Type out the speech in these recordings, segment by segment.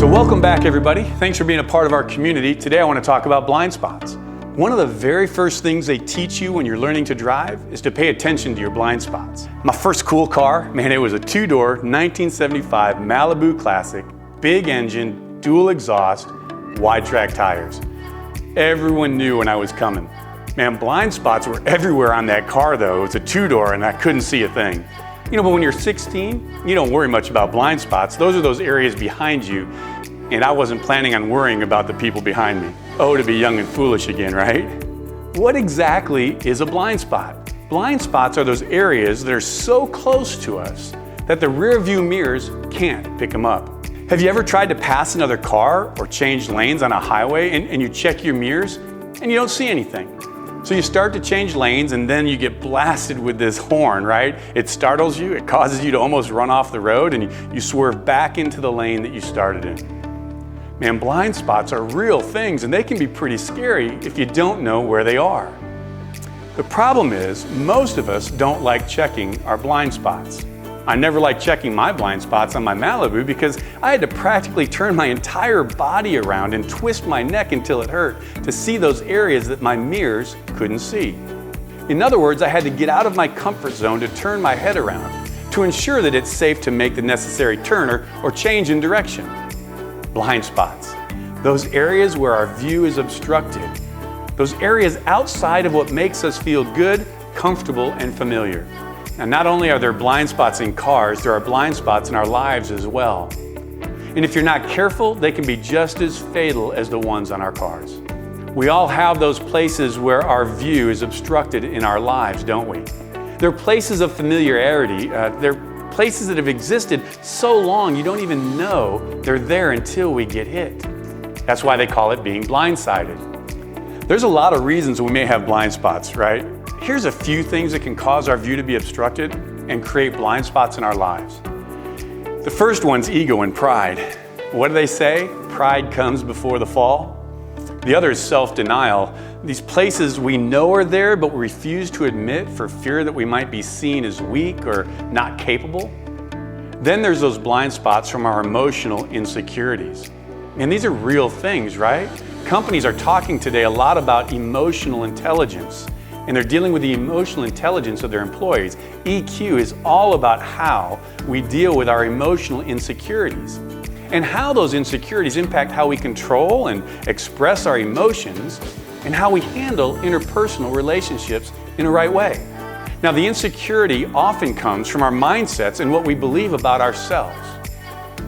So welcome back, everybody. Thanks for being a part of our community. Today I want to talk about blind spots. One of the very first things they teach you when you're learning to drive is to pay attention to your blind spots. My first cool car, man, it was a two-door 1975 Malibu Classic, big engine, dual exhaust, wide track tires. Everyone knew when I was coming. Man, blind spots were everywhere on that car though. It was a two-door and I couldn't see a thing. But when you're 16, you don't worry much about blind spots. Those are those areas behind you, and I wasn't planning on worrying about the people behind me. Oh, to be young and foolish again, right? What exactly is a blind spot? Blind spots are those areas that are so close to us that the rear view mirrors can't pick them up. Have you ever tried to pass another car or change lanes on a highway and you check your mirrors and you don't see anything? So you start to change lanes and then you get blasted with this horn, right? It startles you, it causes you to almost run off the road, and you swerve back into the lane that you started in. Man, blind spots are real things and they can be pretty scary if you don't know where they are. The problem is, most of us don't like checking our blind spots. I never liked checking my blind spots on my Malibu because I had to practically turn my entire body around and twist my neck until it hurt to see those areas that my mirrors couldn't see. In other words, I had to get out of my comfort zone to turn my head around to ensure that it's safe to make the necessary turn or change in direction. Blind spots, those areas where our view is obstructed, those areas outside of what makes us feel good, comfortable, and familiar. Now, not only are there blind spots in cars, there are blind spots in our lives as well. And if you're not careful, they can be just as fatal as the ones on our cars. We all have those places where our view is obstructed in our lives, don't we? They're places of familiarity. They're places that have existed so long you don't even know they're there until we get hit. That's why they call it being blindsided. There's a lot of reasons we may have blind spots, right? Here's a few things that can cause our view to be obstructed and create blind spots in our lives. The first one's ego and pride. What do they say? Pride comes before the fall. The other is self-denial. These places we know are there, but we refuse to admit for fear that we might be seen as weak or not capable. Then there's those blind spots from our emotional insecurities. And these are real things, right? Companies are talking today a lot about emotional intelligence. And they're dealing with the emotional intelligence of their employees. EQ is all about how we deal with our emotional insecurities and how those insecurities impact how we control and express our emotions and how we handle interpersonal relationships in the right way. Now, the insecurity often comes from our mindsets and what we believe about ourselves.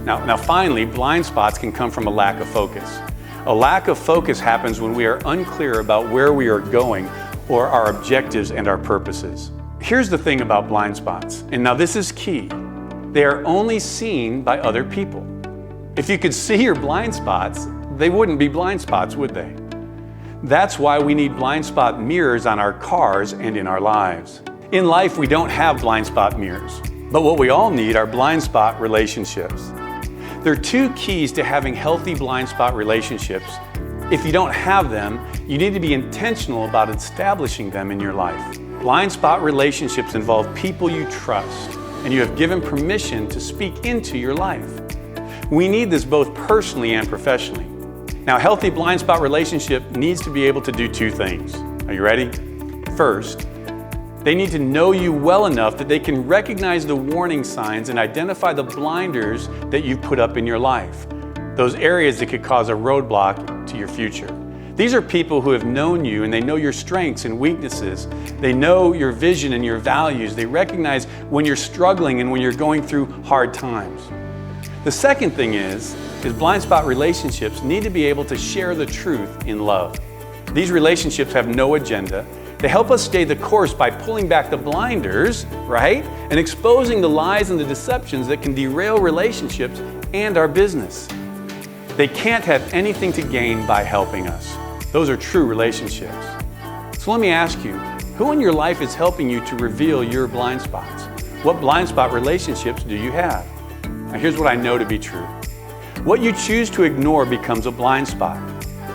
Now finally, blind spots can come from a lack of focus. A lack of focus happens when we are unclear about where we are going or our objectives and our purposes. Here's the thing about blind spots, and now this is key. They are only seen by other people. If you could see your blind spots, they wouldn't be blind spots, would they? That's why we need blind spot mirrors on our cars and in our lives. In life, we don't have blind spot mirrors, but what we all need are blind spot relationships. There are two keys to having healthy blind spot relationships. If you don't have them, you need to be intentional about establishing them in your life. Blind spot relationships involve people you trust and you have given permission to speak into your life. We need this both personally and professionally. Now, a healthy blind spot relationship needs to be able to do two things. Are you ready? First, they need to know you well enough that they can recognize the warning signs and identify the blinders that you've put up in your life. Those areas that could cause a roadblock to your future. These are people who have known you and they know your strengths and weaknesses. They know your vision and your values. They recognize when you're struggling and when you're going through hard times. The second thing is blind spot relationships need to be able to share the truth in love. These relationships have no agenda. They help us stay the course by pulling back the blinders, right? And exposing the lies and the deceptions that can derail relationships and our business. They can't have anything to gain by helping us. Those are true relationships. So let me ask you, who in your life is helping you to reveal your blind spots? What blind spot relationships do you have? Now here's what I know to be true. What you choose to ignore becomes a blind spot.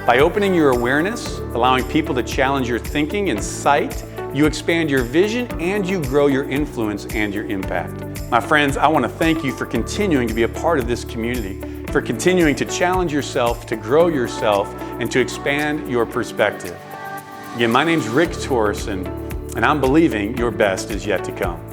By opening your awareness, allowing people to challenge your thinking and sight, you expand your vision and you grow your influence and your impact. My friends, I want to thank you for continuing to be a part of this community. for continuing to challenge yourself, to grow yourself, and to expand your perspective. Again, my name's Rick Torrison, and I'm believing your best is yet to come.